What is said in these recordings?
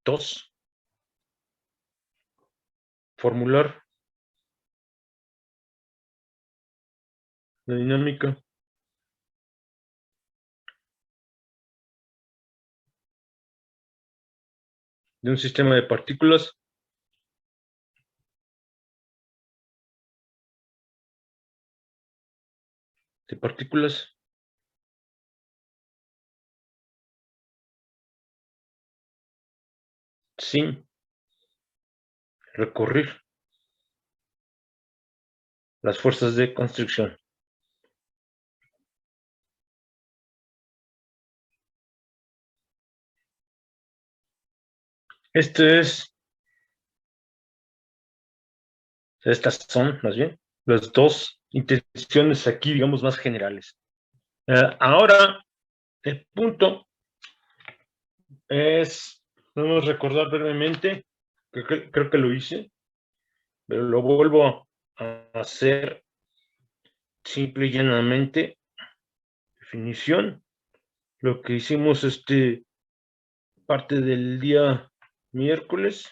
2. Formular la dinámica de un sistema de partículas sin recurrir las fuerzas de constricción. Estas son, más bien, las dos intenciones aquí, digamos, más generales. Ahora, el punto es, vamos a recordar brevemente, creo que lo hice, pero lo vuelvo a hacer simple y llanamente. Definición, lo que hicimos parte del día miércoles,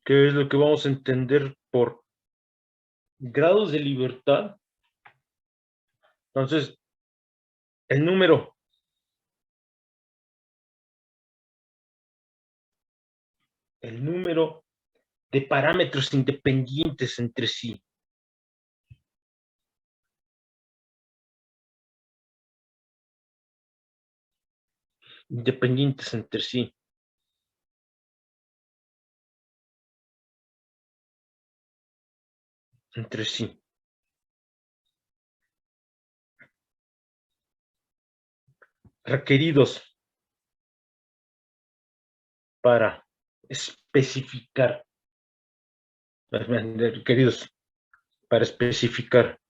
que es lo que vamos a entender por grados de libertad. Entonces, el número de parámetros independientes entre sí. Independientes entre sí. Entre sí. Requeridos para especificar. Requeridos para especificar.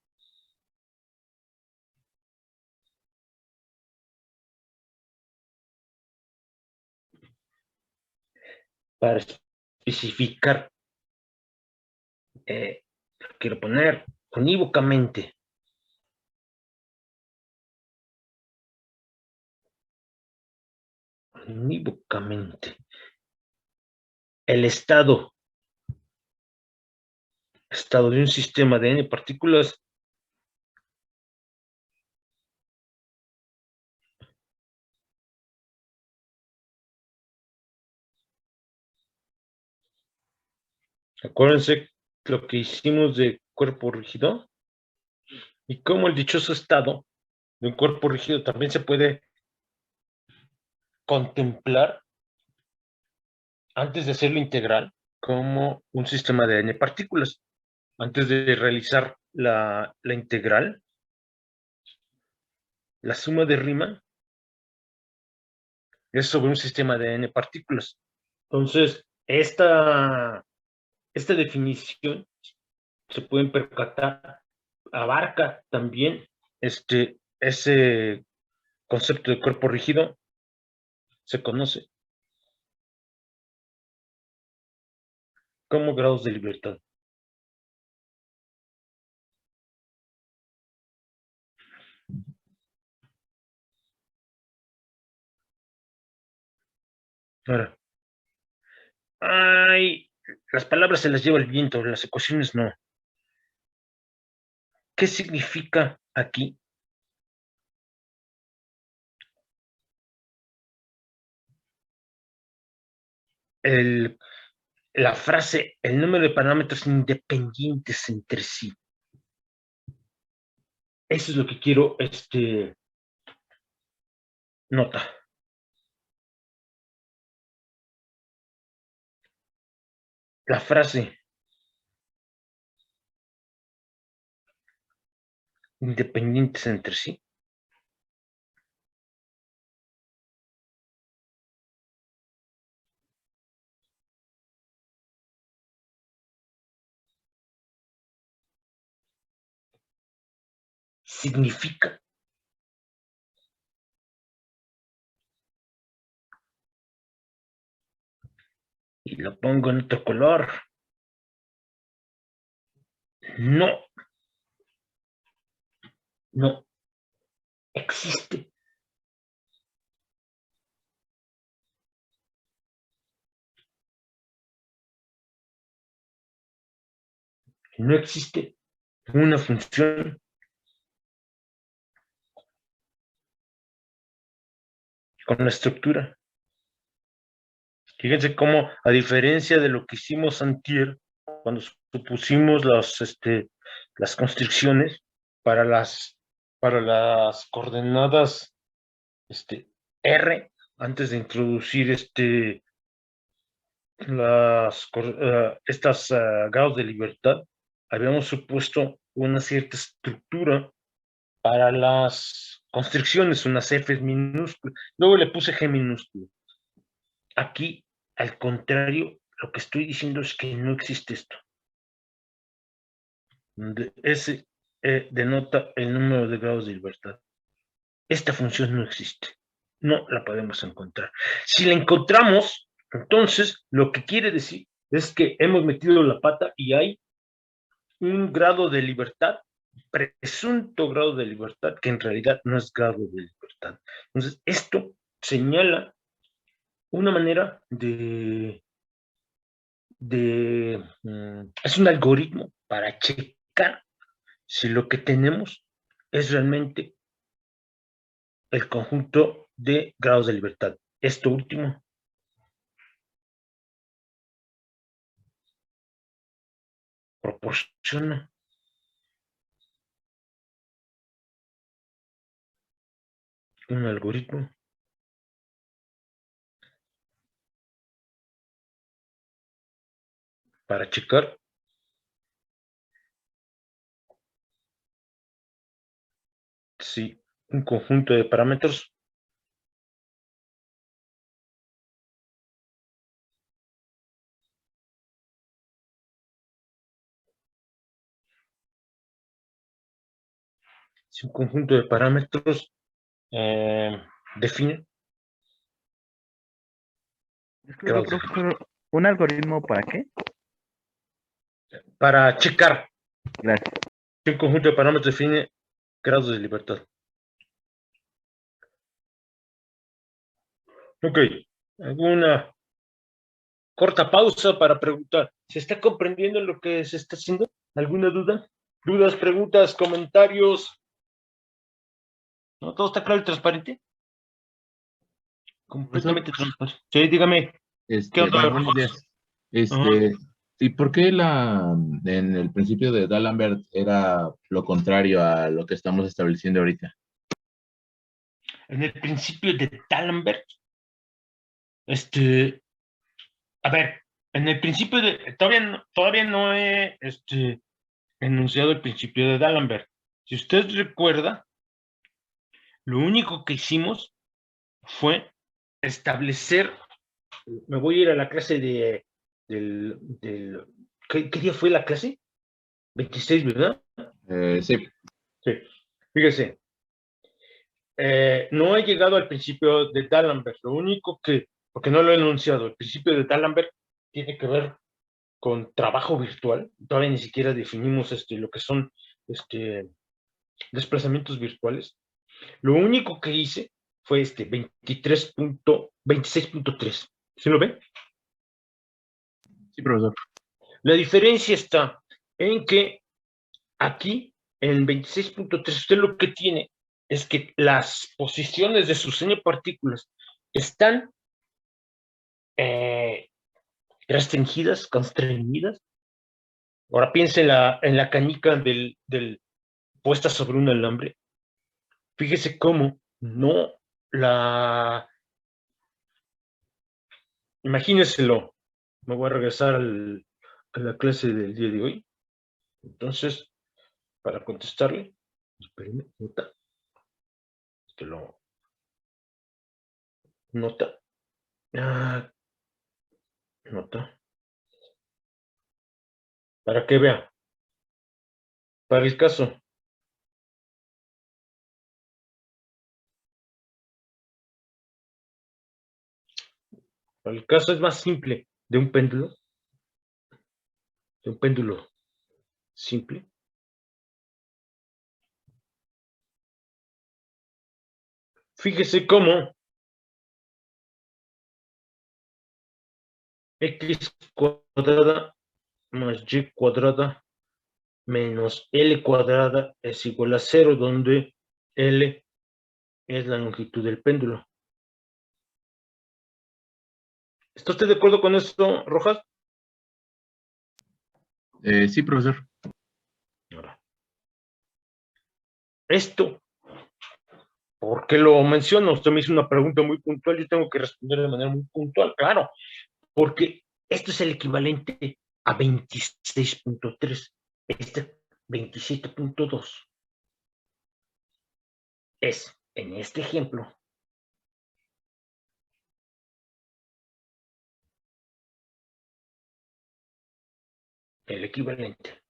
Para especificar. Quiero poner unívocamente. Unívocamente. El estado de un sistema de n partículas acuérdense lo que hicimos de cuerpo rígido y cómo el dichoso estado de un cuerpo rígido también se puede contemplar antes de hacerlo integral como un sistema de n partículas. Antes de realizar la integral, la suma de Riemann es sobre un sistema de n partículas. Entonces, esta definición, se pueden percatar, abarca también ese concepto de cuerpo rígido, se conoce como grados de libertad. Ahora, las palabras se las lleva el viento, las ecuaciones no. ¿Qué significa aquí? La frase, el número de parámetros independientes entre sí. Eso es lo que quiero nota. La frase independientes entre sí significa y lo pongo en otro color. No existe no existe una función con la estructura. Fíjense cómo, a diferencia de lo que hicimos antier, cuando supusimos las constricciones para las coordenadas R, antes de introducir estas grados de libertad, habíamos supuesto una cierta estructura para las constricciones, unas F minúsculas. Luego le puse G minúsculo. Aquí, al contrario, lo que estoy diciendo es que no existe esto. S denota el número de grados de libertad. Esta función no existe. No la podemos encontrar. Si la encontramos, entonces lo que quiere decir es que hemos metido la pata y hay un grado de libertad, presunto grado de libertad, que en realidad no es grado de libertad. Entonces, esto señala una manera es un algoritmo para checar si lo que tenemos es realmente el conjunto de grados de libertad. Esto último proporciona un algoritmo para checar si un conjunto de parámetros define Disculpe, profesor, ¿un algoritmo para qué? para checar Gracias. si un conjunto de parámetros define grados de libertad. Ok, alguna corta pausa para preguntar. ¿Se está comprendiendo lo que se está haciendo? ¿Alguna duda? ¿Dudas, preguntas, comentarios? ¿No? ¿Todo está claro y transparente? Completamente transparente. Sí, dígame. ¿Qué onda, Bueno, buenos días. ¿Y por qué en el principio de D'Alembert era lo contrario a lo que estamos estableciendo ahorita? En el principio de D'Alembert, a ver, en el principio de, todavía no he enunciado el principio de D'Alembert. Si usted recuerda, lo único que hicimos fue establecer, me voy a ir a la clase ¿qué día fue la clase? 26, ¿verdad? Sí. Sí. Fíjese, no he llegado al principio de D'Alembert, lo único porque no lo he enunciado, el principio de D'Alembert tiene que ver con trabajo virtual, todavía ni siquiera definimos lo que son desplazamientos virtuales. Lo único que hice fue 26.3. ¿Se lo ve? Sí, profesor. La diferencia está en que aquí, en 26.3, usted lo que tiene es que las posiciones de sus n partículas están restringidas, constreñidas. Ahora piense en la canica puesta sobre un alambre. Fíjese cómo no la... Imagíneselo. Me voy a regresar a la clase del día de hoy. Entonces, para contestarle, espérenme, nota. Nota. Nota. Para que vea. Para el caso. Para el caso es más simple de un péndulo. De un péndulo simple. Fíjese cómo x cuadrada más y cuadrada menos L cuadrada es igual a 0, donde L es la longitud del péndulo. ¿Está usted de acuerdo con esto, Rojas? Sí, profesor. Ahora, esto, ¿por qué lo menciono? Usted me hizo una pregunta muy puntual, yo tengo que responder de manera muy puntual, claro, porque esto es el equivalente a 26.3, este 27.2 es, en este ejemplo, el equivalente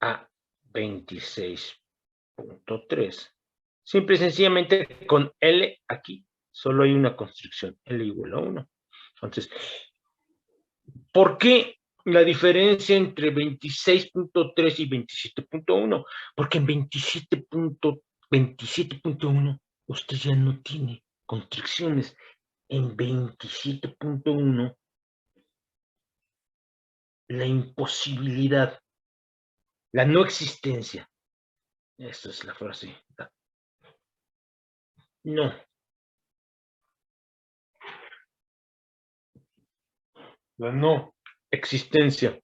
a 26.3. Simple y sencillamente con L aquí solo hay una constricción, L igual a 1. Entonces, ¿por qué la diferencia entre 26.3 y 27.1? Porque en 27.1 usted ya no tiene constricciones. En 27.1 la imposibilidad, la no existencia. Esta es la frase. No. La no existencia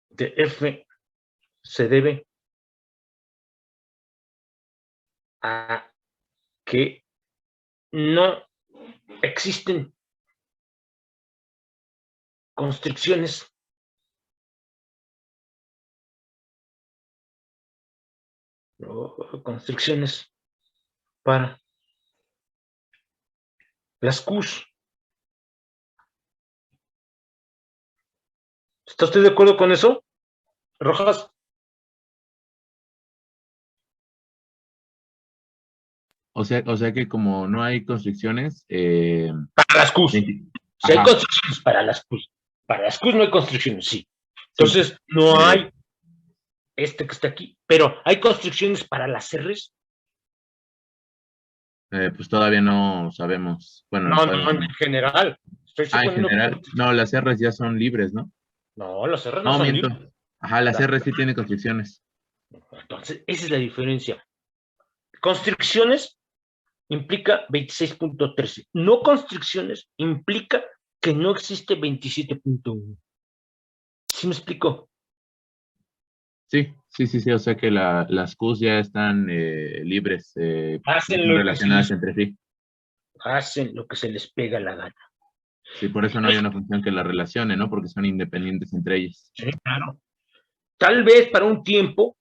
de F se debe a que no existen constricciones para las Qs. ¿Está usted de acuerdo con eso, Rojas? O sea que como no hay constricciones, Para las Qs. Si hay ajá, constricciones para las Qs. Para las Qs no hay constricciones, sí. Entonces, no hay este que está aquí, pero hay constricciones para las Rs. pues todavía no sabemos. Bueno, no No, sabemos. en general. Estoy En suponiendo general. que... No, las R's ya son libres, ¿no? No, las Rs no No, son miento. libres. Ajá, las R sí tienen constricciones. Entonces, esa es la diferencia. Constricciones implica 26.13. No constricciones implica que no existe 27.1. ¿Sí me explico? Sí. O sea que las Qs ya están libres, ya Hacen están lo que se relacionadas les, entre sí. hacen lo que se les pega la gana. Sí, por eso no hay una función que las relacione, ¿no? Porque son independientes entre ellas. Sí, claro. Tal vez para un tiempo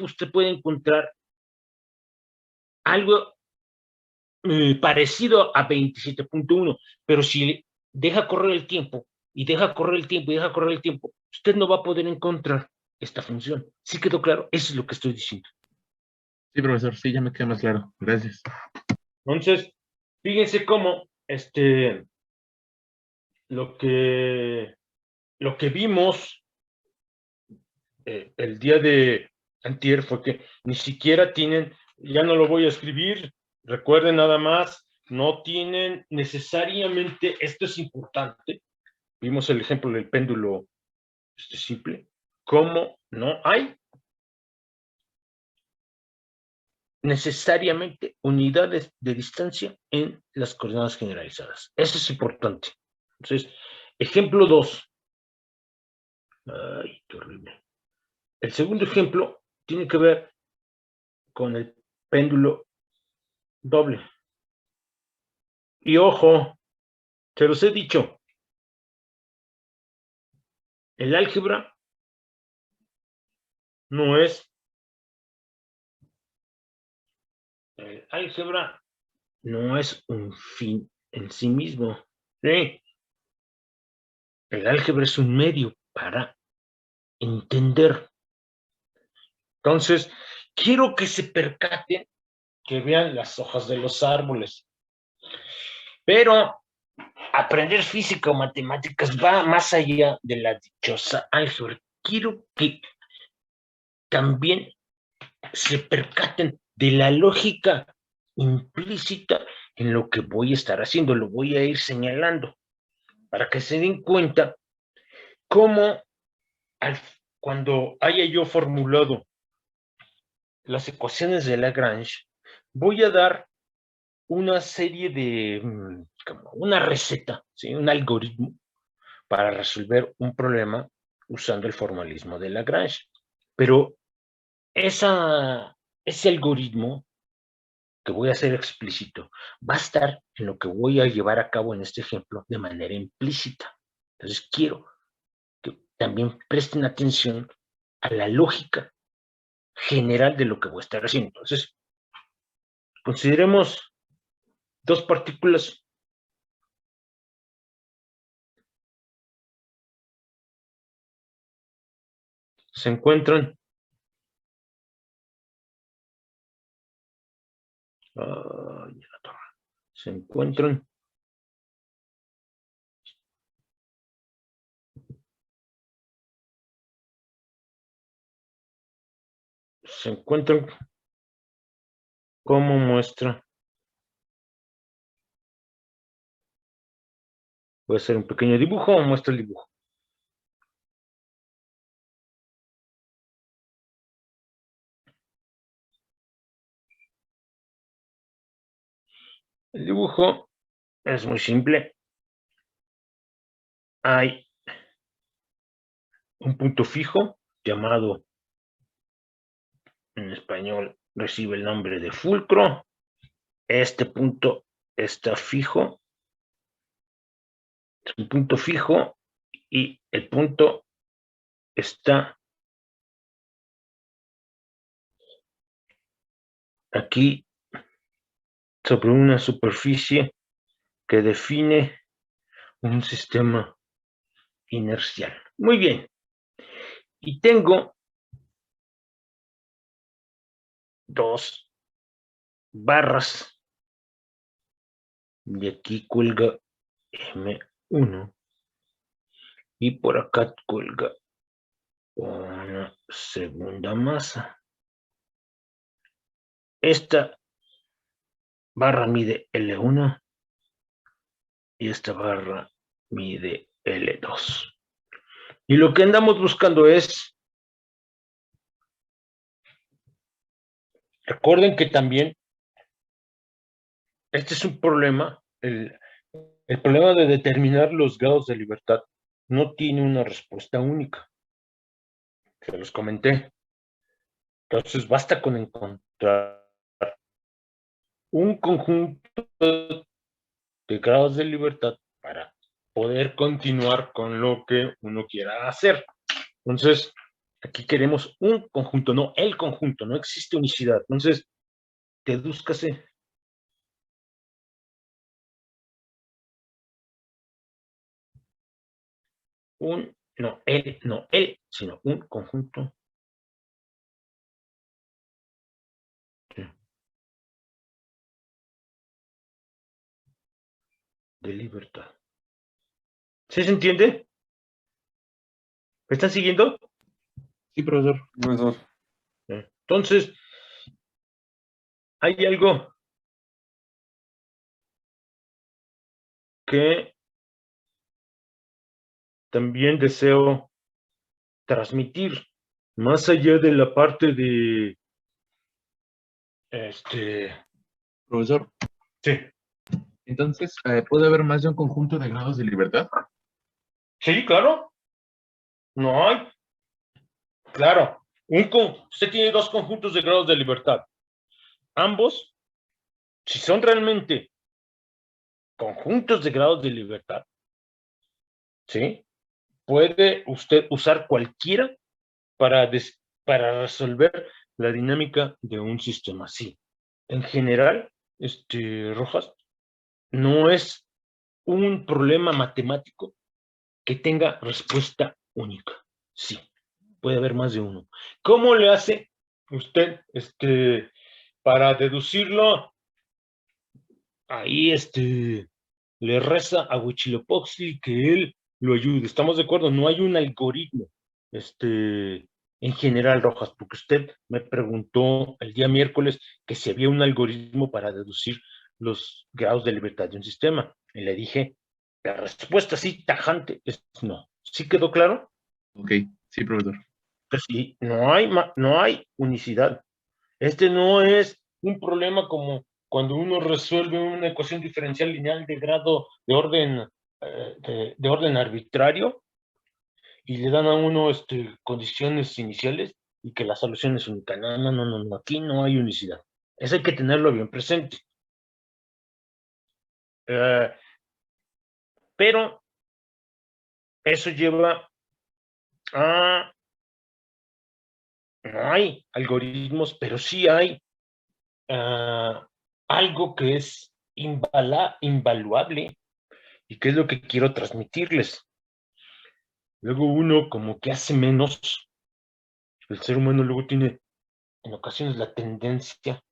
usted puede encontrar algo parecido a 27.1, pero si deja correr el tiempo y deja correr el tiempo y deja correr el tiempo, usted no va a poder encontrar esta función. ¿Sí quedó claro? Eso es lo que estoy diciendo. Sí, profesor, sí, ya me queda más claro. Gracias. Entonces, fíjense cómo lo que vimos el día de antier fue que ni siquiera tienen, ya no lo voy a escribir, recuerden nada más, no tienen necesariamente, esto es importante, vimos el ejemplo del péndulo simple, como no hay necesariamente unidades de distancia en las coordenadas generalizadas. Eso es importante. Entonces, ejemplo 2. Ay, qué horrible. El segundo ejemplo tiene que ver con el péndulo doble. Y ojo, se los he dicho, el álgebra no es, un fin en sí mismo. ¿Sí? El álgebra es un medio para entender. Entonces, quiero que se percaten, que vean las hojas de los árboles. Pero aprender física o matemáticas va más allá de la dichosa álgebra. Quiero que también se percaten de la lógica implícita en lo que voy a estar haciendo, lo voy a ir señalando para que se den cuenta cómo cuando haya yo formulado las ecuaciones de Lagrange, voy a dar una serie de, como una receta, ¿sí? Un algoritmo para resolver un problema usando el formalismo de Lagrange. Pero ese algoritmo que voy a hacer explícito va a estar en lo que voy a llevar a cabo en este ejemplo de manera implícita. Entonces quiero que también presten atención a la lógica general de lo que voy a estar haciendo. Entonces, consideremos dos partículas se encuentran se encuentran como muestra. Voy a hacer un pequeño dibujo o muestra el dibujo. El dibujo es muy simple. Hay un punto fijo llamado, en español, recibe el nombre de fulcro. Este punto está fijo. Es un punto fijo y el punto está aquí sobre una superficie que define un sistema inercial. Muy bien. Y tengo dos barras. De aquí cuelga M1 y por acá cuelga una segunda masa. Esta barra mide L1 y esta barra mide L2. Y lo que andamos buscando es, recuerden que también este es un problema, el problema de determinar los grados de libertad no tiene una respuesta única. Se los comenté. Entonces basta con encontrar un conjunto de grados de libertad para poder continuar con lo que uno quiera hacer. Entonces, aquí queremos un conjunto, no el conjunto, no existe unicidad. Entonces, dedúzcase no el, sino un conjunto de libertad. ¿Sí se entiende? ¿Me están siguiendo? Sí, profesor. Profesor. Entonces, hay algo que también deseo transmitir, más allá de la parte de Profesor. Sí. Entonces, ¿puede haber más de un conjunto de grados de libertad? Sí, claro. No hay. Claro. Usted tiene dos conjuntos de grados de libertad. Ambos, si son realmente conjuntos de grados de libertad, ¿sí? Puede usted usar cualquiera para resolver la dinámica de un sistema así. En general, Rojas, no es un problema matemático que tenga respuesta única. Sí, puede haber más de uno. ¿Cómo le hace usted para deducirlo? Ahí le reza a Huitzilopochtli que él lo ayude. ¿Estamos de acuerdo? No hay un algoritmo en general, Rojas, porque usted me preguntó el día miércoles que si había un algoritmo para deducir los grados de libertad de un sistema. Y le dije, la respuesta así tajante es no. ¿Sí quedó claro? Ok, sí, profesor. Pues sí, no hay unicidad. Este no es un problema como cuando uno resuelve una ecuación diferencial lineal de grado de orden arbitrario y le dan a uno condiciones iniciales y que la solución es única. No, aquí no hay unicidad. Eso hay que tenerlo bien presente. Pero eso lleva a... No hay algoritmos, pero sí hay algo que es invaluable y que es lo que quiero transmitirles. Luego uno como que hace menos, el ser humano luego tiene en ocasiones la tendencia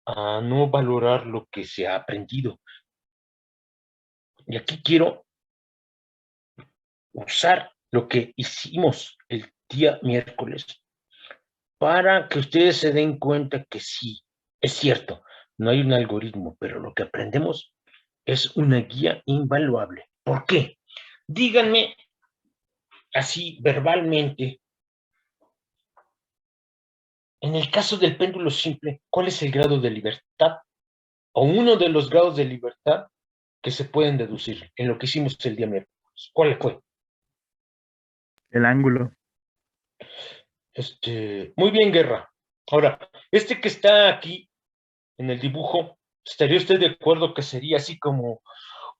a no valorar lo que se ha aprendido. Y aquí quiero usar lo que hicimos el día miércoles para que ustedes se den cuenta que sí, es cierto, no hay un algoritmo, pero lo que aprendemos es una guía invaluable. ¿Por qué? Díganme así verbalmente, en el caso del péndulo simple, ¿cuál es el grado de libertad o uno de los grados de libertad que se pueden deducir en lo que hicimos el día miércoles? ¿Cuál fue? El ángulo. Muy bien, Guerra. Ahora, que está aquí en el dibujo, ¿estaría usted de acuerdo que sería así como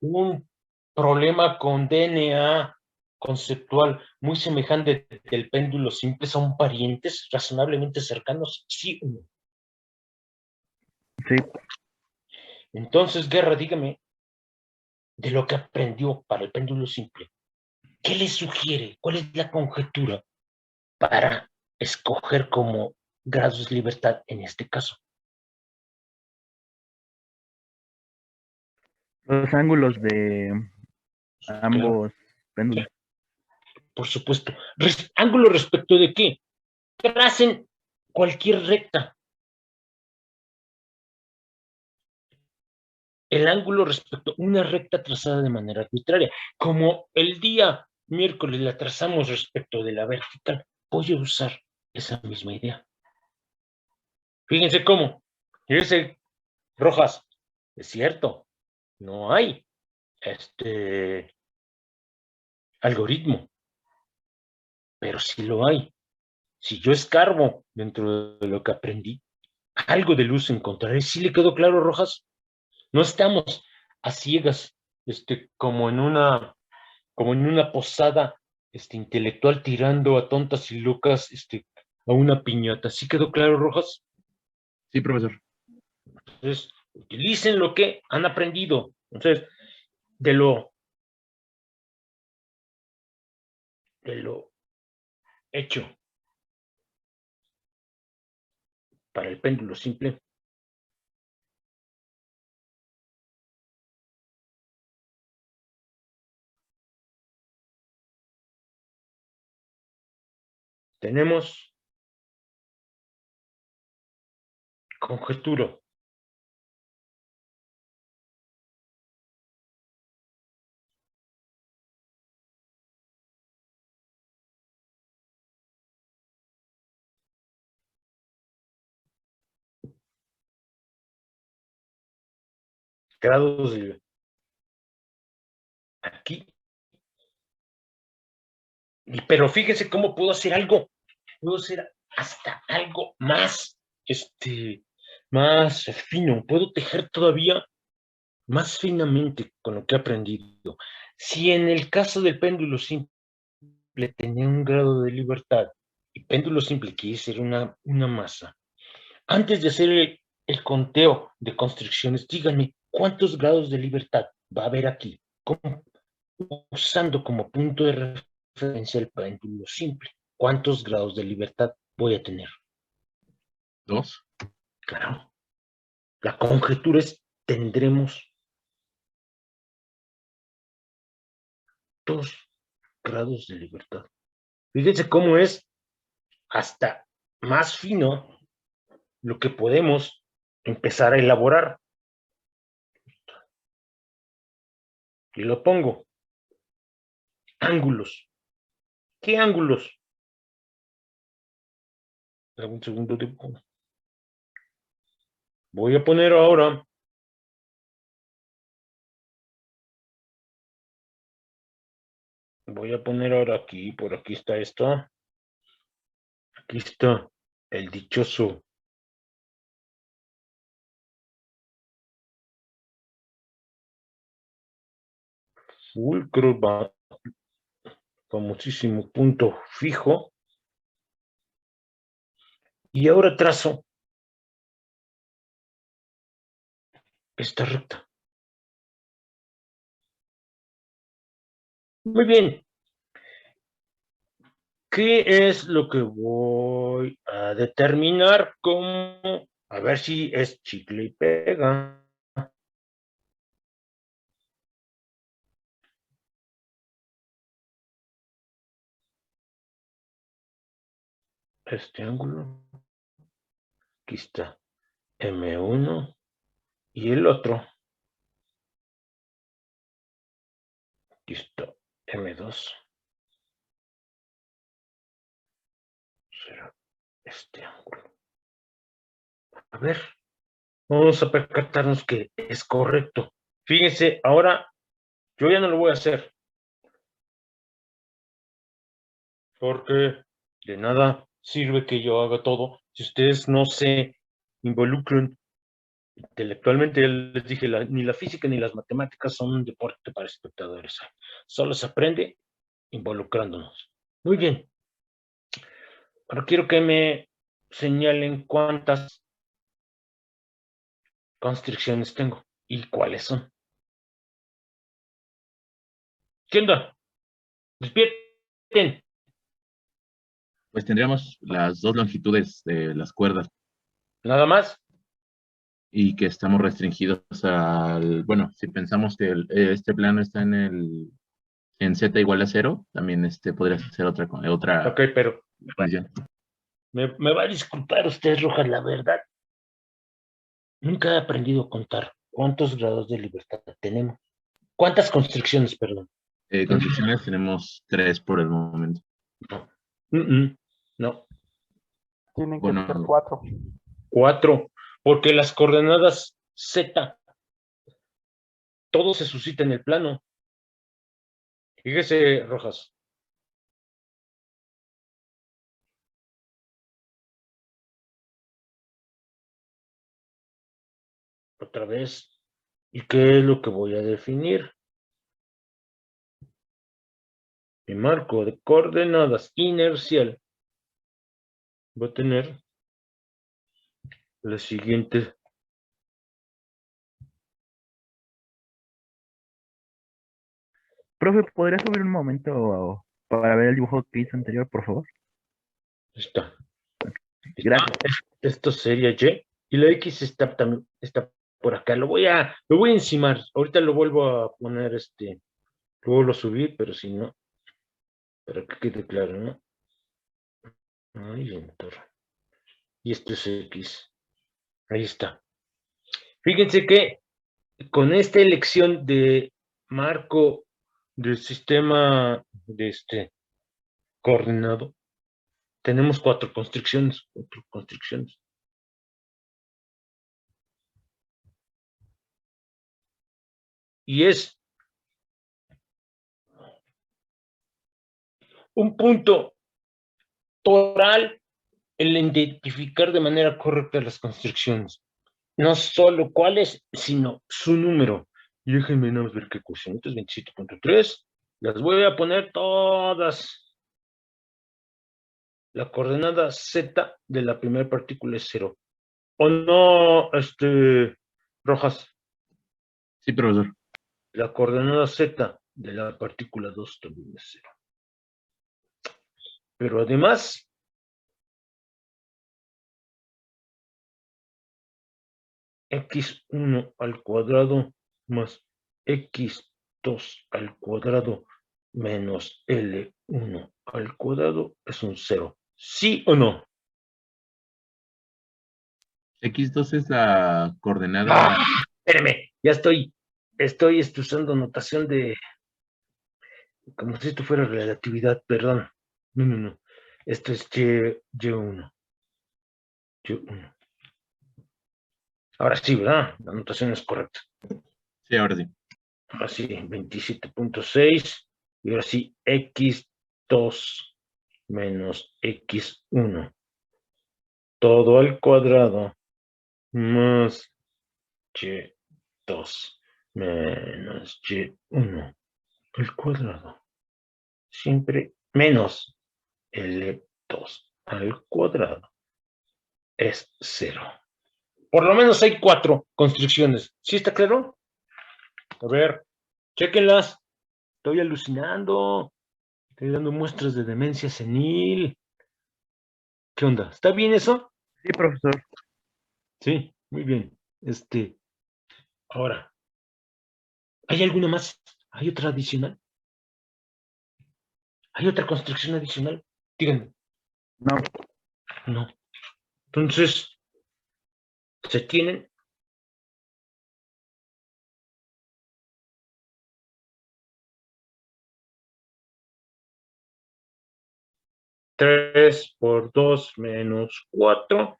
un problema con DNA conceptual muy semejante del péndulo simple? ¿Son parientes razonablemente cercanos? Sí o no. Sí. Entonces, Guerra, dígame, de lo que aprendió para el péndulo simple, ¿qué le sugiere? ¿Cuál es la conjetura para escoger como grados de libertad en este caso? Los ángulos de Claro, ambos péndulos. por supuesto. ¿Ángulo respecto de qué? Tracen cualquier recta. El ángulo respecto a una recta trazada de manera arbitraria. Como el día miércoles la trazamos respecto de la vertical, voy a usar esa misma idea. Fíjense cómo. Fíjense, Rojas, es cierto, no hay algoritmo, pero sí lo hay. Si yo escarbo dentro de lo que aprendí, algo de luz encontraré. ¿Sí le quedó claro, Rojas? No estamos a ciegas, como en una posada, intelectual tirando a tontas y locas, a una piñata. ¿Sí quedó claro, Rojas? Sí, profesor. Entonces, utilicen lo que han aprendido. Entonces, de lo hecho para el péndulo simple, tenemos conjetura. Grados de aquí. Pero fíjense cómo puedo hacer algo. Puedo hacer hasta algo más, más fino. Puedo tejer todavía más finamente con lo que he aprendido. Si en el caso del péndulo simple tenía un grado de libertad, y péndulo simple quiere ser una masa, antes de hacer el conteo de constricciones, díganme cuántos grados de libertad va a haber aquí, usando como punto de referencia el péndulo simple. ¿Cuántos grados de libertad voy a tener? 2. Claro. La conjetura es, tendremos 2 grados de libertad. Fíjense cómo es hasta más fino lo que podemos empezar a elaborar. Y lo pongo. Ángulos. ¿Qué ángulos? Dame un segundo de... Voy a poner ahora... Voy a poner ahora aquí, por aquí está esto. Aquí está el dichoso fulcro, famosísimo punto fijo. Y ahora trazo esta recta. Muy bien. ¿Qué es lo que voy a determinar como? A ver si es chicle y pega. Este ángulo. Aquí está M1 y el otro. Aquí está M2. Será este ángulo. A ver, vamos a percatarnos que es correcto. Fíjense, ahora yo ya no lo voy a hacer. Porque de nada sirve que yo haga todo si ustedes no se involucran intelectualmente. Ya les dije, ni la física ni las matemáticas son un deporte para espectadores. Solo se aprende involucrándonos. Muy bien. Ahora quiero que me señalen cuántas constricciones tengo y cuáles son. ¿Qué onda? Despierten. Pues tendríamos las dos longitudes de las cuerdas Nada más. y que estamos restringidos al, bueno, si pensamos que este plano está en z igual a 0, también podría ser otra Ok, pero condición. me va a disculpar usted, Rojas, la verdad. Nunca he aprendido a contar cuántos grados de libertad tenemos. ¿Cuántas constricciones, perdón? Constricciones tenemos 3 por el momento. No. No. Tienen que Bueno, ser 4. 4. Porque las coordenadas Z, todo se suscita en el plano. Fíjese, Rojas. Otra vez. ¿Y qué es lo que voy a definir? Mi marco de coordenadas inercial va a tener la siguiente. Profe, ¿podría subir un momento para ver el dibujo que hizo anterior, por favor? Está. Gracias. Esto sería Y. Y la X está también está por acá. Lo voy a encimar. Ahorita lo vuelvo a poner luego lo subí, pero si no, para que quede claro, ¿no? Ay, en torre. Y esto es X. Ahí está. Fíjense que con esta elección de marco del sistema de coordinado, tenemos 4 constricciones. 4 constricciones. Y es un punto toral el identificar de manera correcta las constricciones. No solo cuáles, sino su número. Y déjenme nada más ver qué cociente es 27.3. Las voy a poner todas. La coordenada Z de la primera partícula es 0. ¿O no, Rojas? sí, profesor. La coordenada Z de la partícula 2 también es 0. Pero además, x1 al cuadrado más x2 al cuadrado menos L1 al cuadrado es un 0. ¿Sí o no? X2 es la coordenada. Espérame, ya estoy usando notación de, como si esto fuera relatividad, perdón. No. Esto es Y1. Y1. Ahora sí, ¿verdad? La notación es correcta. Sí, ahora sí. Ahora sí, 27.6. Y ahora sí, X2 menos X1. Todo al cuadrado más Y2 menos Y1 al cuadrado. Siempre menos L2 al cuadrado es 0. Por lo menos hay 4 construcciones. ¿Sí está claro? A ver, chéquenlas. Estoy alucinando. Estoy dando muestras de demencia senil. ¿Qué onda? ¿Está bien eso? Sí, profesor. Sí, muy bien. Ahora, ¿hay alguna más? ¿Hay otra adicional? ¿Hay otra construcción adicional? Díganme. No. No. Entonces, se tienen 3 por 2 menos 4.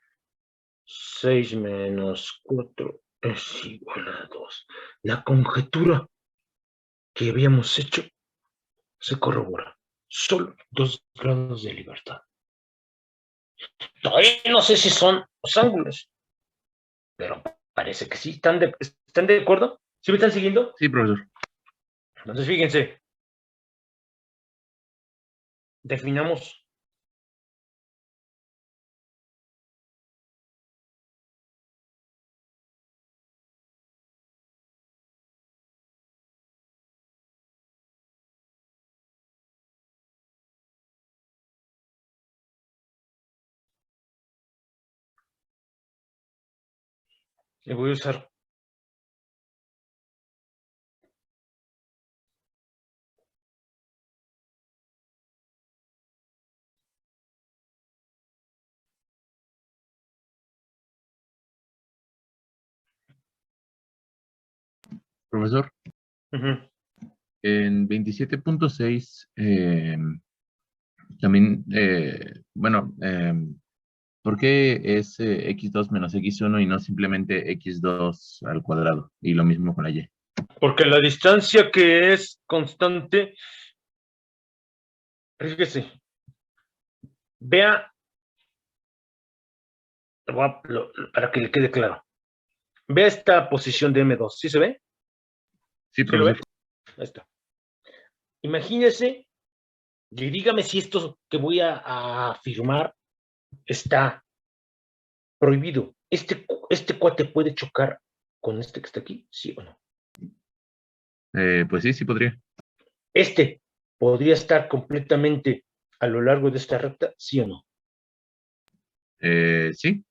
6 menos 4 es igual a 2. La conjetura que habíamos hecho se corrobora. Solo 2 grados de libertad. Todavía no sé si son los ángulos, pero parece que sí. ¿Están de acuerdo? ¿Sí me están siguiendo? Sí, profesor. Entonces, fíjense. Definamos le voy a usar Profesor, en 27.6 también, bueno, ¿por qué es X2 menos X1 y no simplemente X2 al cuadrado? Y lo mismo con la Y. porque la distancia que es constante, fíjese, vea, para que le quede claro, vea esta posición de M2, ¿sí se ve? Sí, ¿Sí lo ve? profesor. Ahí está. Imagínese, y dígame si esto que voy a afirmar está prohibido. Este cuate puede chocar con este que está aquí, ¿sí o no? Pues sí, sí podría. Este podría estar completamente a lo largo de esta recta, ¿sí o no? Sí,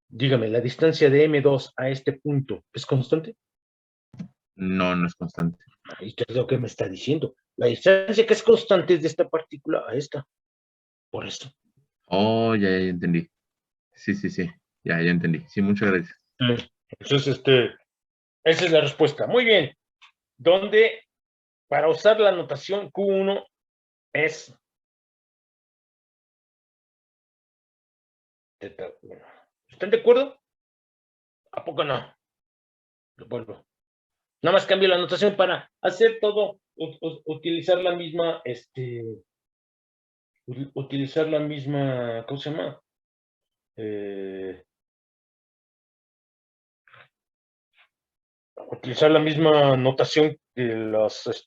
Dígame, ¿la distancia de M2 a este punto es constante? no, no es constante. Esto es lo que me está diciendo. La distancia que es constante es de esta partícula a esta. Por eso. Oh, ya entendí. Sí, sí, sí. Ya entendí. Sí, muchas gracias. Entonces, esa es la respuesta. Muy bien. Donde para usar la notación Q1 es teta 1. ¿Están de acuerdo? ¿A poco no? Lo vuelvo. Nada más cambio la notación para hacer todo, utilizar la misma, utilizar la misma, ¿cómo se llama? Utilizar la misma notación de los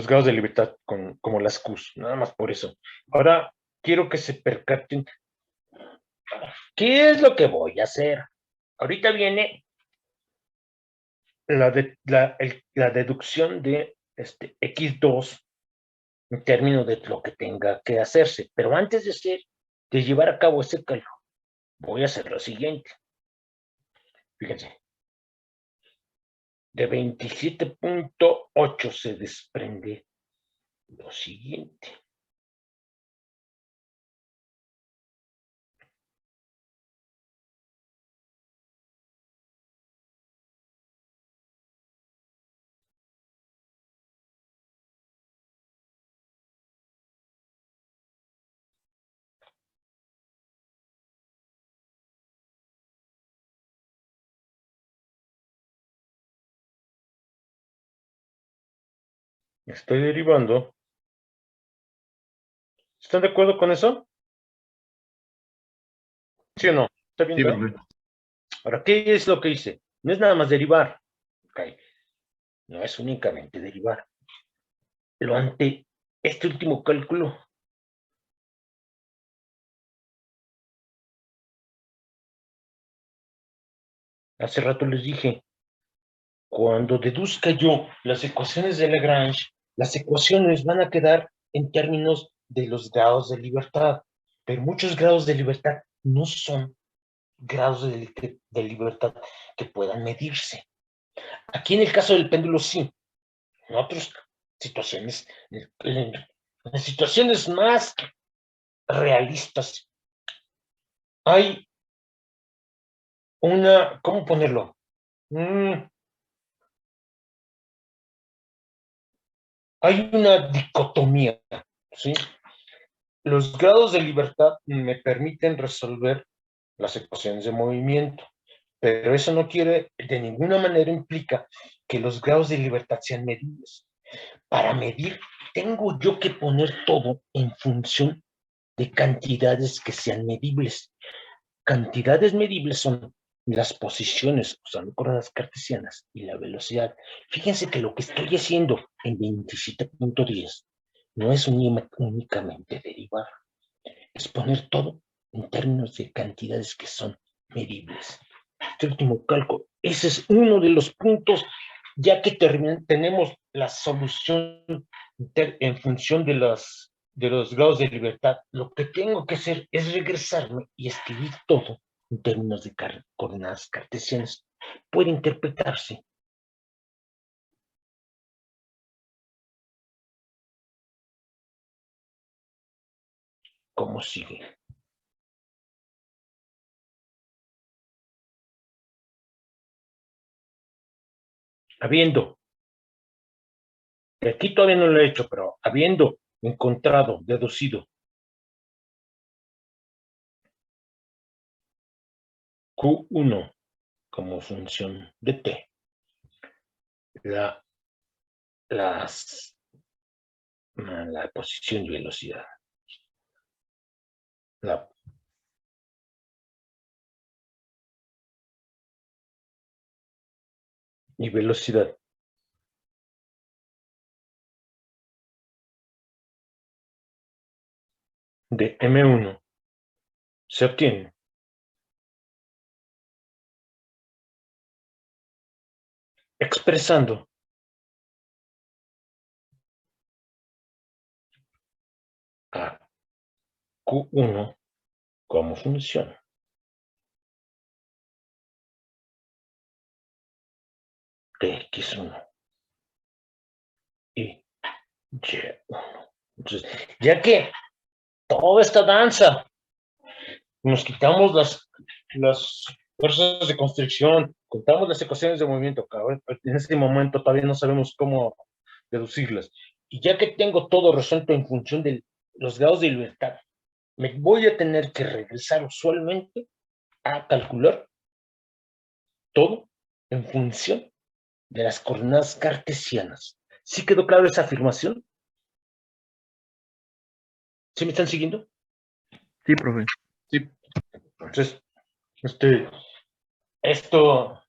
grados de libertad como las Qs, nada más por eso. Ahora quiero que se percaten qué es lo que voy a hacer. Ahorita viene la deducción de X2 en términos de lo que tenga que hacerse. Pero antes de llevar a cabo ese cálculo, voy a hacer lo siguiente. Fíjense, de 27.8 se desprende lo siguiente. Estoy derivando. ¿Están de acuerdo con eso? ¿Sí o no? ¿Está Sí, viendo? profe. Ahora, ¿qué es lo que hice? No es nada más derivar. Ok. No es únicamente derivar. Pero ante este último cálculo, hace rato les dije, cuando deduzca yo las ecuaciones de Lagrange, las ecuaciones van a quedar en términos de los grados de libertad, pero muchos grados de libertad no son grados de libertad que puedan medirse. Aquí en el caso del péndulo sí, en otras situaciones, en situaciones más realistas, hay una, ¿cómo ponerlo? Hay una dicotomía, ¿sí? Los grados de libertad me permiten resolver las ecuaciones de movimiento, pero eso no quiere, de ninguna manera implica que los grados de libertad sean medibles. Para medir, tengo yo que poner todo en función de cantidades que sean medibles. Cantidades medibles son las posiciones usando coordenadas cartesianas y la velocidad. Fíjense que lo que estoy haciendo en 27.10 no es únicamente derivar, es poner todo en términos de cantidades que son medibles. Este último cálculo, ese es uno de los puntos, ya que tenemos la solución en función de los grados de libertad. Lo que tengo que hacer es regresarme y escribir todo en términos de coordenadas cartesianas. Puede interpretarse como sigue. Habiendo, aquí todavía no lo he hecho, pero habiendo encontrado, deducido Q1 como función de t, la posición y velocidad. Y velocidad de M1 se obtiene expresando a Q1 como función de X1 y Y1. Entonces, ya que toda esta danza nos quitamos las fuerzas de constricción, contamos las ecuaciones de movimiento, cabrón, en este momento todavía no sabemos cómo deducirlas. Y ya que tengo todo resuelto en función de los grados de libertad, me voy a tener que regresar usualmente a calcular todo en función de las coordenadas cartesianas. ¿Sí quedó claro esa afirmación? ¿Sí me están siguiendo? Sí, profe. Sí. Entonces, esto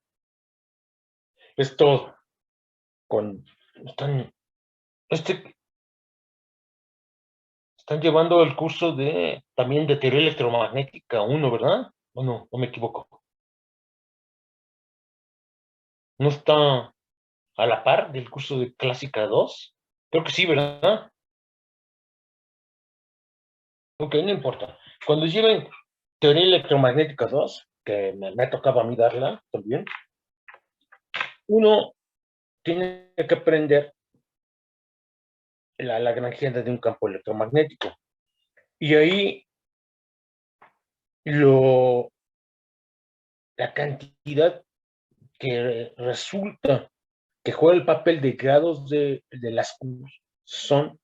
con, están llevando el curso también de teoría electromagnética 1, ¿verdad? ¿O no? ¿O me equivoco? ¿No está a la par del curso de clásica 2? Creo que sí, ¿verdad? Ok, no importa. Cuando lleven teoría electromagnética 2, que me tocaba a mí darla también, uno tiene que aprender la lagrangiana de un campo electromagnético. Y ahí la cantidad que resulta que juega el papel de grados de las Q son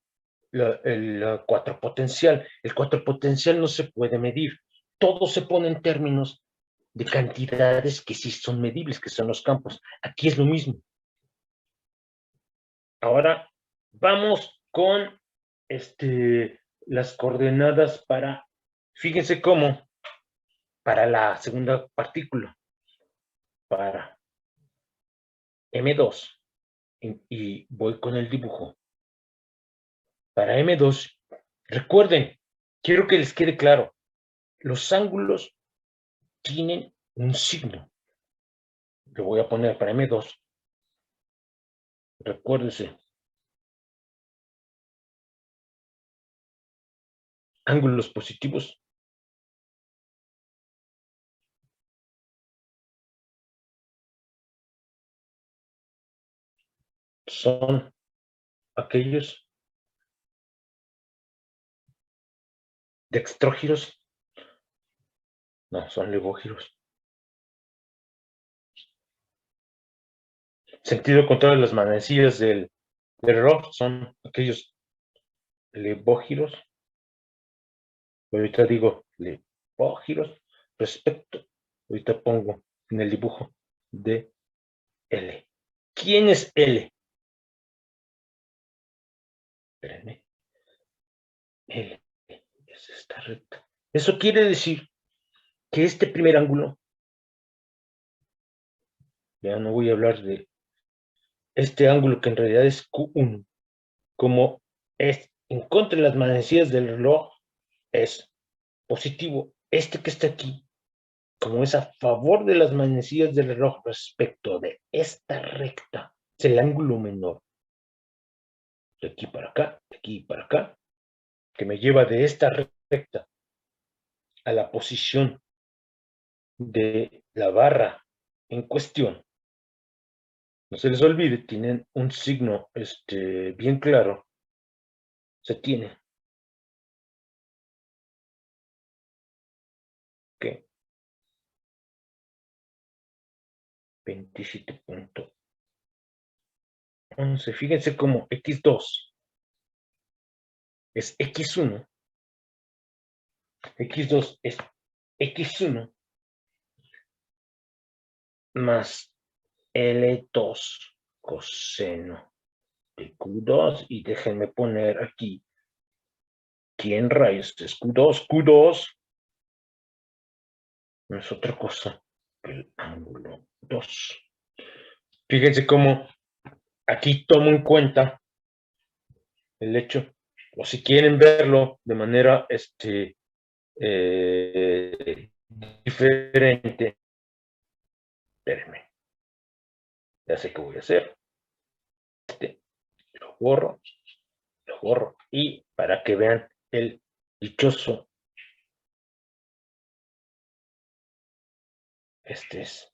el 4 potencial. El 4 potencial no se puede medir. Todo se pone en términos de cantidades que sí son medibles, que son los campos. Aquí es lo mismo. Ahora Vamos con las coordenadas para, fíjense cómo, para la segunda partícula, para M2, y voy con el dibujo. Para M2, recuerden, quiero que les quede claro, los ángulos tienen un signo. Lo voy a poner para M2. Recuérdense. Ángulos positivos son aquellos dextrógiros. No, son levógiros. Sentido contrario, las manecillas del reloj son aquellos levógiros. Ahorita digo levógiros respecto. Ahorita pongo en el dibujo de L. ¿Quién es L? Espérenme. L es esta recta. Eso quiere decir que este primer ángulo, ya no voy a hablar de este ángulo que en realidad es Q1, como es en contra de las manecillas del reloj, es positivo. Este que está aquí, como es a favor de las manecillas del reloj respecto de esta recta, es el ángulo menor. De aquí para acá, de aquí para acá, que me lleva de esta recta a la posición de la barra en cuestión. No se les olvide, tienen un signo bien claro. Se tiene que 27.11. Fíjense cómo x2 es x1, x2 es x1 más L2 coseno de Q2, y déjenme poner aquí quién rayos es Q2. Q2 no es otra cosa que el ángulo 2. Fíjense cómo aquí tomo en cuenta el hecho, o si quieren verlo de manera diferente, espérenme, ya sé qué voy a hacer. Lo borro, y para que vean el dichoso, este es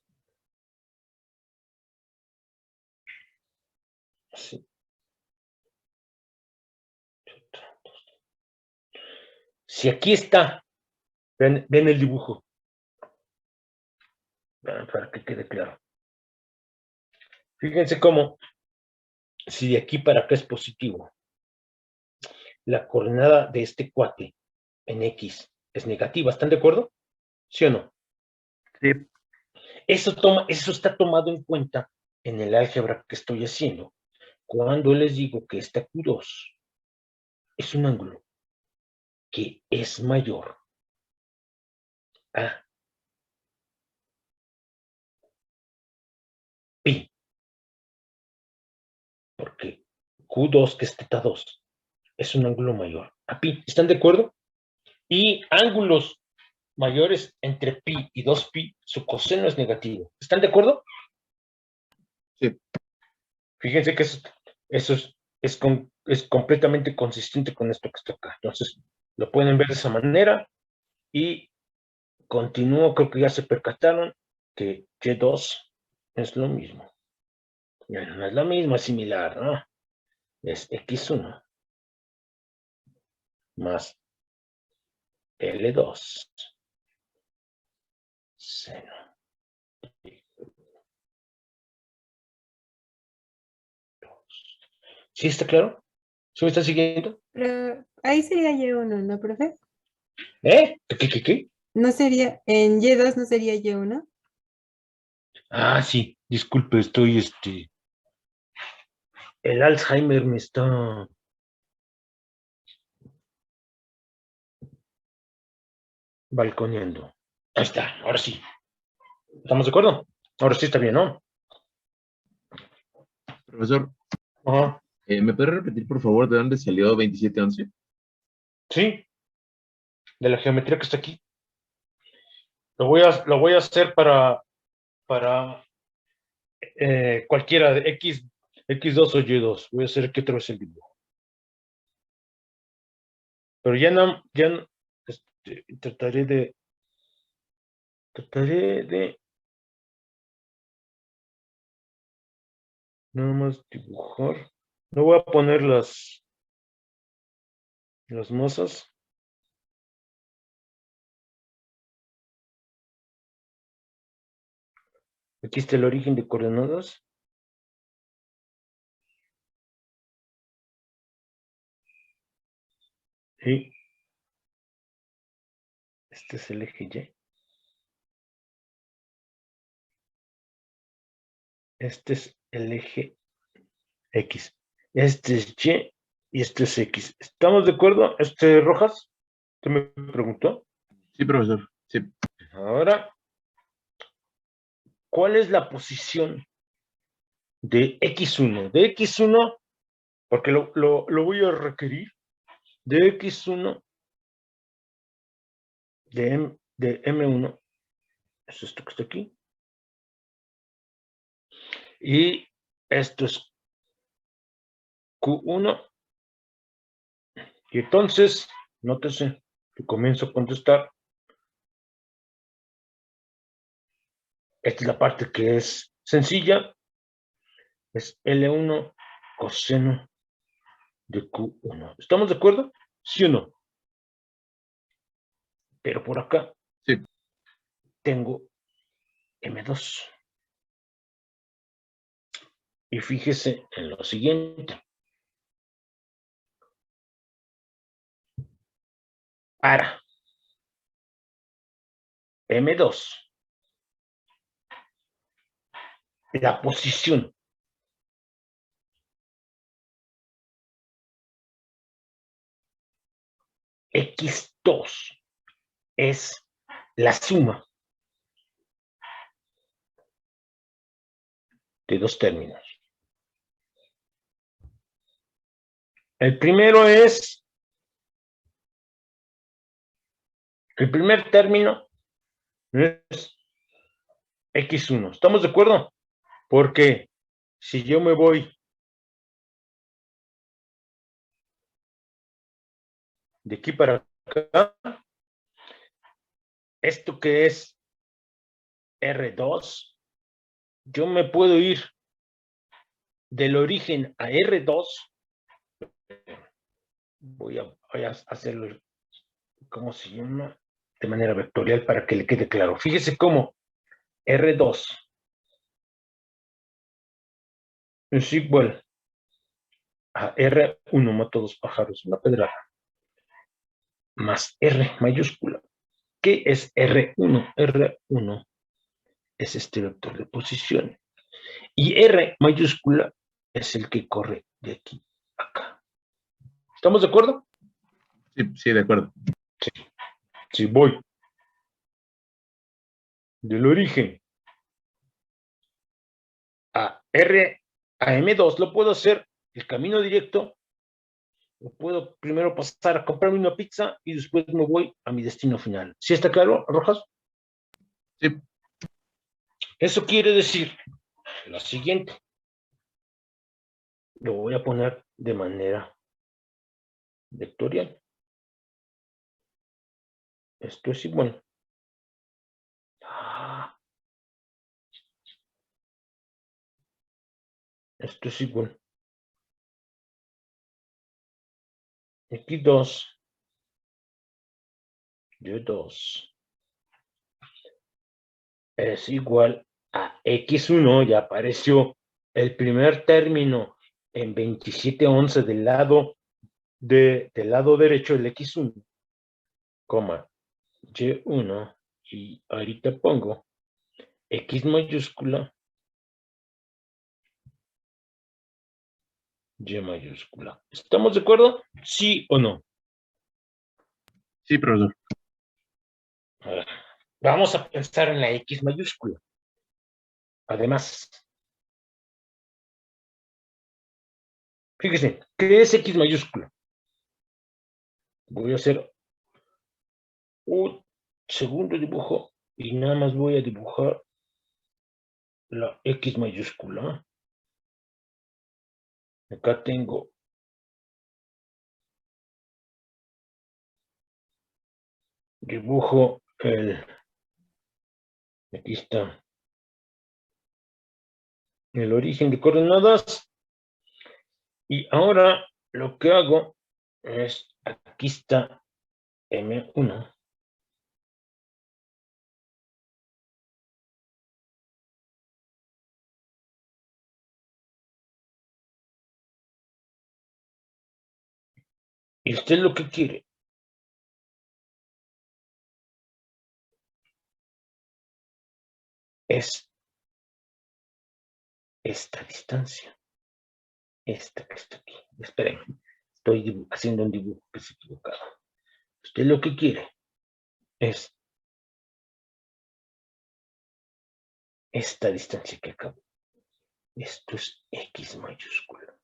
así. Si aquí está, ven el dibujo, para que quede claro. Fíjense cómo, si de aquí para acá es positivo, la coordenada de este cuate en X es negativa. ¿Están de acuerdo? ¿Sí o no? Sí. Eso está tomado en cuenta en el álgebra que estoy haciendo, cuando les digo que esta Q2 es un ángulo que es mayor a pi, porque Q2, que es θ2, es un ángulo mayor a pi. ¿Están de acuerdo? Y ángulos mayores entre pi y 2pi, su coseno es negativo. ¿Están de acuerdo? Sí. Fíjense que eso es completamente consistente con esto que está acá. Entonces, lo pueden ver de esa manera, y continúo. Creo que ya se percataron que Y2 es lo mismo. Ya no es lo mismo, es similar, ¿no? Es X1 más L2 seno. ¿Sí está claro? ¿Sí me está siguiendo? Pero ahí sería Y1, ¿no, profe? ¿Eh? ¿Qué? No sería, en Y2 no sería Y1. Ah, sí, disculpe, estoy El Alzheimer me está... balconeando. Ahí está, ahora sí. ¿Estamos de acuerdo? Ahora sí está bien, ¿no? Profesor, Ajá. ¿me puede repetir, por favor, de dónde salió 2711? Sí, de la geometría que está aquí. Lo voy a hacer para cualquiera de X2 o Y2. Voy a hacer aquí otra vez el dibujo. Pero ya no, trataré de nada más dibujar. No voy a poner las masas. Aquí está el origen de coordenadas. Y este es el eje Y. Este es el eje X. Este es Y y este es X. ¿Estamos de acuerdo? Rojas, ¿te me preguntó? Sí, profesor. Sí. Ahora, ¿cuál es la posición de X1? De X1, porque lo voy a requerir, de X1 de M1, es esto que está aquí, y esto es Q1, y entonces, nótese que comienzo a contestar. Esta es la parte que es sencilla, es L1 coseno de Q1. ¿Estamos de acuerdo? ¿Sí o no? Pero por acá Sí. tengo M2. Y fíjese en lo siguiente. Para M2, la posición X2 es la suma de dos términos. El primero es, el primer término es X1. ¿Estamos de acuerdo? Porque si yo me voy de aquí para acá, esto que es R2, yo me puedo ir del origen a R2. Voy a hacerlo, ¿cómo se llama? De manera vectorial para que le quede claro. Fíjese cómo R2 es igual a R1, mato dos pájaros, una pedrada, más R mayúscula. ¿Qué es R1? R1 es este vector de posición. Y R mayúscula es el que corre de aquí a acá. ¿Estamos de acuerdo? Sí, sí, de acuerdo. Sí. Si voy del origen a M2, lo puedo hacer el camino directo. Lo puedo primero pasar a comprarme una pizza y después me voy a mi destino final. ¿Sí está claro, Rojas? Sí. Eso quiere decir lo siguiente. Lo voy a poner de manera vectorial. Esto es igual. Esto es igual. X2 Y2 es igual a X1. Ya apareció el primer término en 2711 del lado derecho del X1, coma, Y1, y ahorita pongo X mayúscula Y mayúscula. ¿Estamos de acuerdo? ¿Sí o no? Sí, profesor. A ver, vamos a pensar en la X mayúscula. Además, fíjese, ¿qué es X mayúscula? Voy a hacer un segundo dibujo y nada más voy a dibujar la X mayúscula. Acá tengo dibujo aquí está el origen de coordenadas. Y ahora lo que hago es, aquí está M1. Y usted lo que quiere es esta distancia. Esta que está aquí. Esperen, estoy haciendo un dibujo que es equivocado. Usted lo que quiere es esta distancia que acabo. Esto es X mayúscula.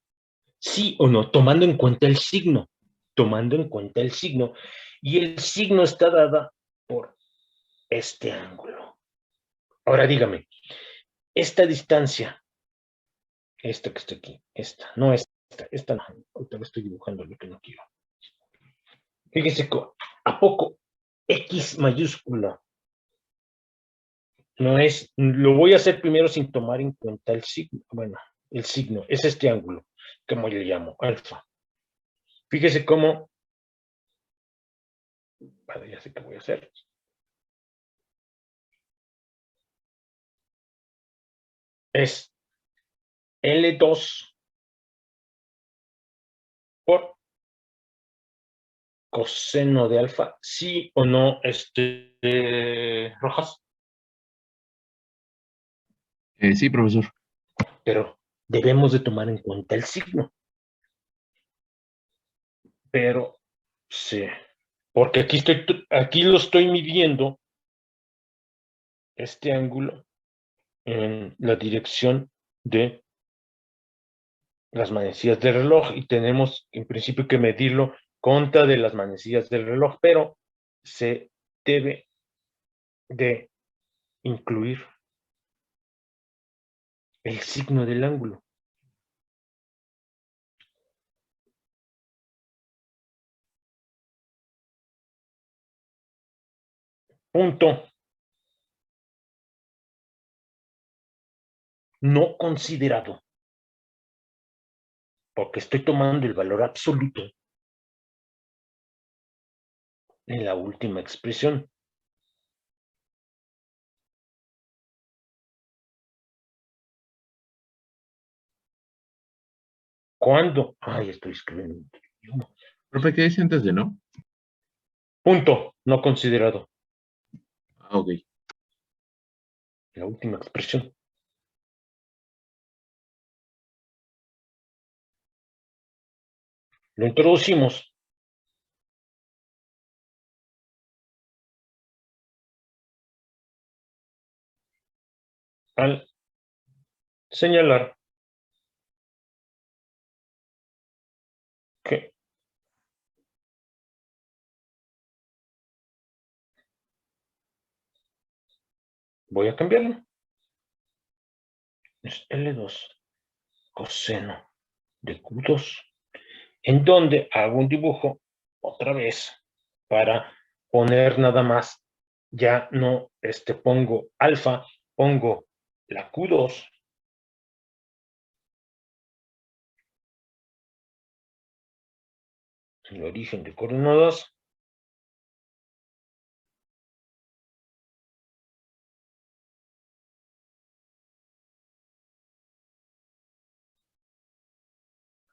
¿Sí o no? Tomando en cuenta el signo. Tomando en cuenta el signo. Y el signo está dada por este ángulo. Ahora dígame, esta distancia, esta que está aquí, no esta no, ahorita lo estoy dibujando lo que no quiero. Fíjese, ¿a poco X mayúscula no es? Lo voy a hacer primero sin tomar en cuenta el signo. Bueno, el signo es este ángulo, como yo le llamo, alfa. Fíjese cómo, vale, ya sé qué voy a hacer. Es L2 por coseno de alfa, ¿sí o no, Rojas? Sí, profesor. Pero debemos de tomar en cuenta el signo. Pero sí, porque aquí lo estoy midiendo, este ángulo, en la dirección de las manecillas del reloj, y tenemos en principio que medirlo contra de las manecillas del reloj, pero se debe de incluir el signo del ángulo. Punto no considerado, porque estoy tomando el valor absoluto en la última expresión. ¿Cuándo? Ay, estoy escribiendo. Profe, ¿qué dice antes de no? Punto no considerado. Ah, ok. La última expresión. Lo introducimos. Al señalar que voy a cambiarlo. Es L2 coseno de Q2, en donde hago un dibujo otra vez para poner nada más, ya no pongo alfa, pongo la Q2, el origen de coordenadas,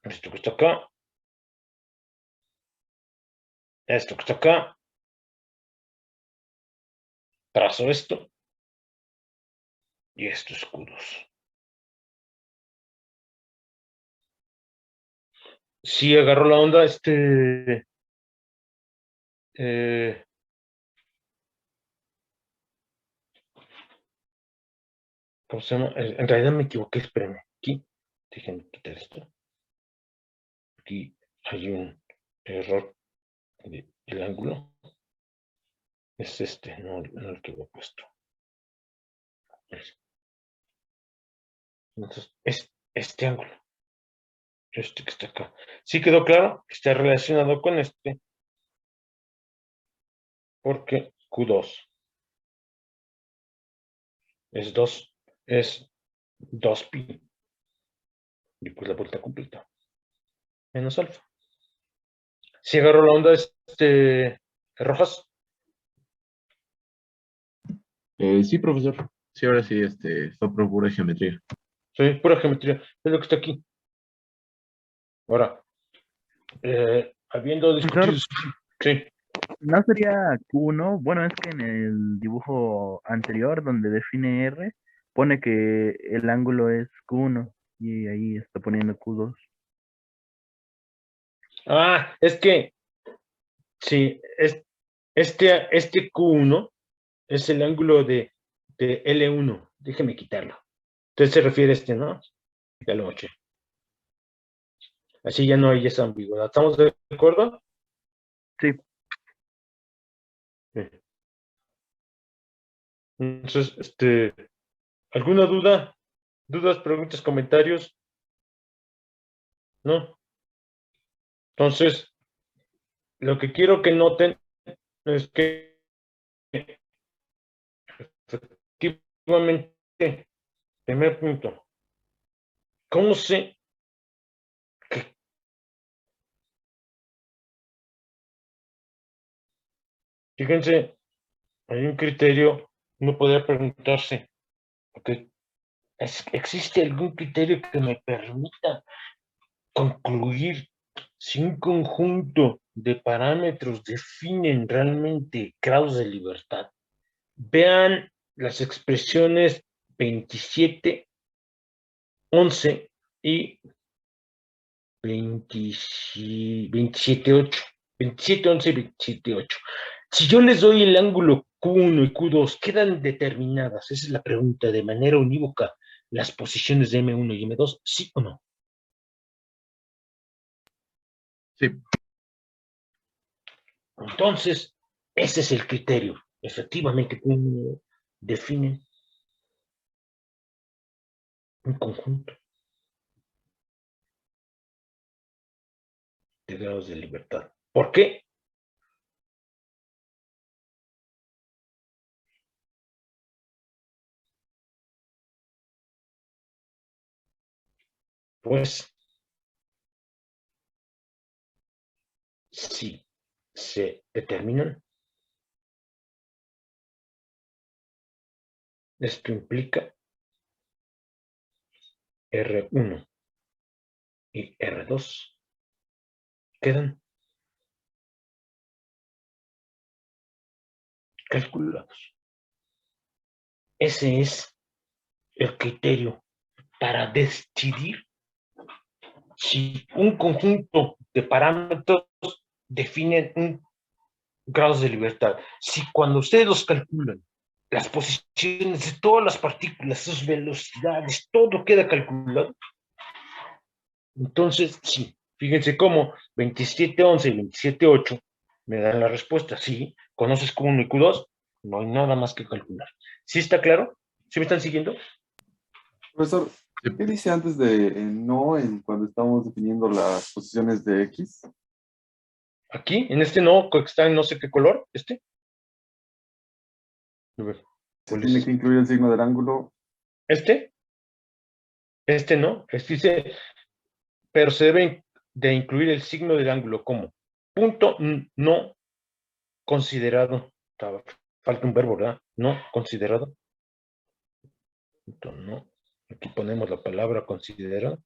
esto que está acá, esto que está acá, trazo esto, y estos Q2. Sí agarró la onda, ¿cómo se llama? En realidad me equivoqué, espérenme. Aquí, déjenme quitar esto. Aquí hay un error del ángulo. Es no el que había puesto. Entonces, es este ángulo. Este que está acá. Sí quedó claro que está relacionado con este. Porque Q2 es 2pi. Y pues la vuelta completa. Menos alfa. Si agarró la onda, Rojas. Sí, profesor. Sí, ahora sí, fue por pura geometría. Sí, pura geometría. Es lo que está aquí. Ahora, habiendo discutido. Profesor, Sí. ¿no sería Q1? Bueno, es que en el dibujo anterior, donde define R, pone que el ángulo es Q1 y ahí está poniendo Q2. Ah, es que, sí, este Q1 es el ángulo de L1. Déjeme quitarlo. Entonces se refiere a ¿no? Ya lo eché. Así ya no hay esa ambigüedad. ¿Estamos de acuerdo? Sí, Sí. Entonces, ¿alguna duda? ¿Dudas, preguntas, comentarios? ¿No? Entonces, lo que quiero que noten es que efectivamente, primer punto, ¿cómo sé que, fíjense, hay un criterio, uno podría preguntarse, ok, ¿existe algún criterio que me permita concluir si un conjunto de parámetros definen realmente grados de libertad? Vean las expresiones 27, 11 y 27, 8. 27, 11 y 27, 8. Si yo les doy el ángulo Q1 y Q2, ¿quedan determinadas? Esa es la pregunta, de manera unívoca, las posiciones de M1 y M2, ¿sí o no? Sí. Entonces, ese es el criterio. Efectivamente, Q1 define un conjunto de grados de libertad. ¿Por qué? Pues si se determinan, esto implica R1 y R2 quedan calculados. Ese es el criterio para decidir si un conjunto de parámetros definen un grado de libertad. Si cuando ustedes los calculan, las posiciones de todas las partículas, sus velocidades, todo queda calculado, entonces sí, fíjense cómo 27.11 y 27.8 me dan la respuesta. Sí, conoces Q1 y Q2, no hay nada más que calcular. ¿Sí está claro? ¿Sí me están siguiendo? Profesor, ¿qué dice antes de no cuando estamos definiendo las posiciones de X? Aquí, en no, que está en no sé qué color, A ver, Se ¿cuál tiene es? que incluir el signo del ángulo. Este no, dice, pero se debe de incluir el signo del ángulo como punto no considerado. Falta un verbo, ¿verdad? No considerado. Punto no. Aquí ponemos la palabra considerado.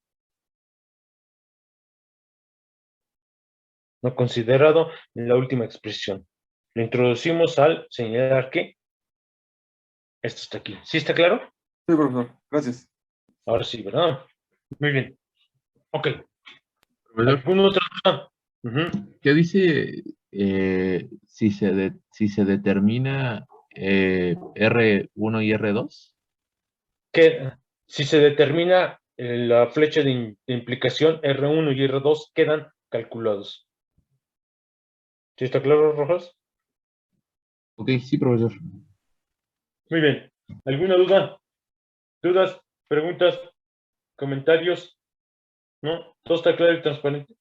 No considerado en la última expresión. Lo introducimos al señalar que esto está aquí. ¿Sí está claro? Sí, profesor, gracias. Ahora sí, ¿verdad? Muy bien. Ok. Profesor, ¿Alguna otra duda? Ujú. ¿qué dice si se determina R1 y R2? Que si se determina la flecha de implicación R1 y R2 quedan calculados. ¿Sí está claro, Rojas? Ok, sí, profesor. Muy bien. ¿Alguna duda? ¿Dudas? ¿Preguntas? ¿Comentarios? ¿No? ¿Todo está claro y transparente?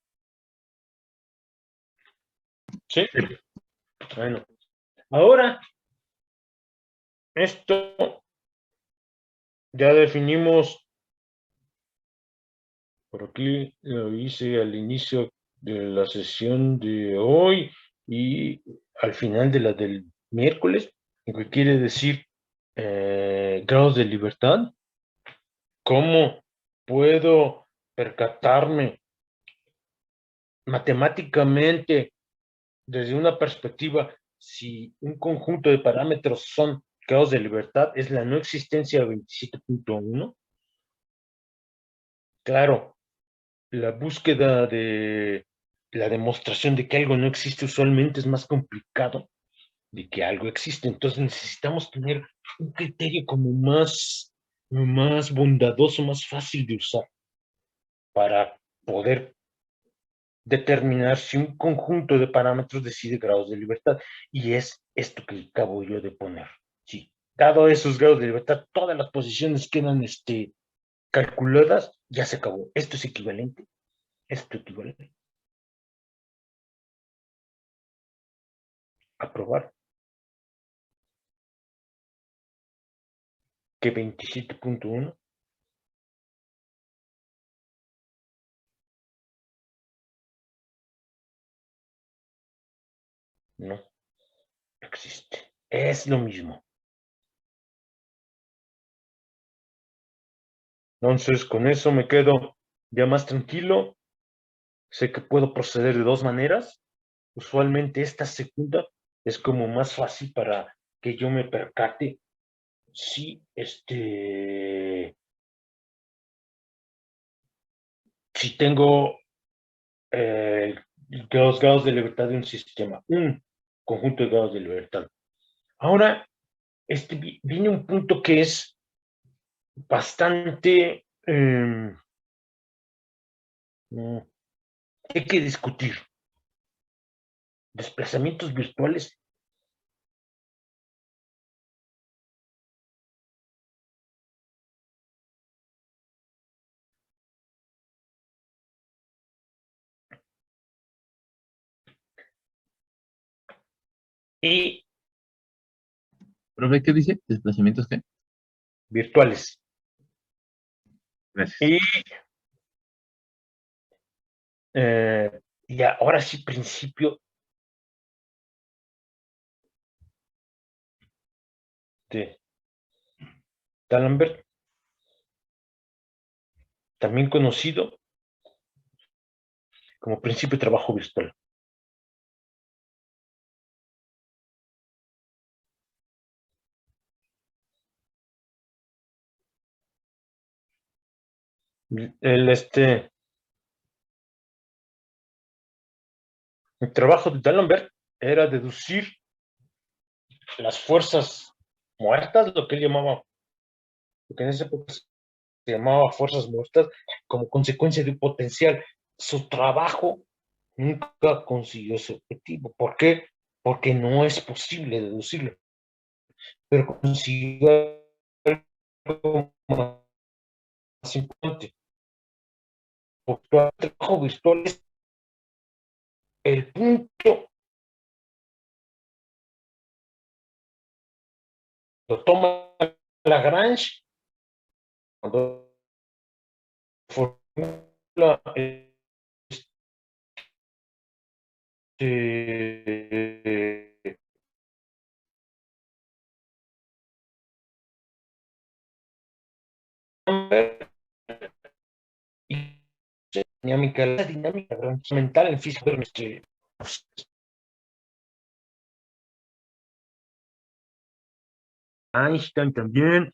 ¿Sí? Bueno. Ahora, esto ya definimos, por aquí lo hice al inicio de la sesión de hoy y al final de la del miércoles, lo que quiere decir grados de libertad. ¿Cómo puedo percatarme matemáticamente desde una perspectiva si un conjunto de parámetros son grados de libertad? Es la no existencia de 27.1. Claro, la búsqueda de la demostración de que algo no existe usualmente es más complicado de que algo existe. Entonces necesitamos tener un criterio como más bondadoso, más fácil de usar para poder determinar si un conjunto de parámetros decide grados de libertad. Y es esto que acabo yo de poner. Sí, dado esos grados de libertad, todas las posiciones quedan calculadas, ya se acabó. Esto es equivalente. Esto equivale. Aprobar. Que 27.1 no existe. Es lo mismo. Entonces, con eso me quedo ya más tranquilo. Sé que puedo proceder de dos maneras. Usualmente esta segunda es como más fácil para que yo me percate si si tengo los grados de libertad de un sistema, un conjunto de grados de libertad. Ahora, viene un punto que es bastante hay que discutir. Desplazamientos virtuales. Y Profe, ¿qué dice? ¿Desplazamientos qué? virtuales. Gracias. Y, y ahora sí, principio de D'Alembert, también conocido como principio de trabajo virtual. El, el trabajo de D'Alembert era deducir las fuerzas muertas, lo que él llamaba, lo que en esa época se llamaba fuerzas muertas, como consecuencia de un potencial. Su trabajo nunca consiguió ese objetivo. ¿Por qué? Porque no es posible deducirlo. Pero consiguió algo más importante. Porque el trabajo virtual es el punto, lo toma Lagrange cuando formula dinámica, la dinámica mental en física, Einstein también,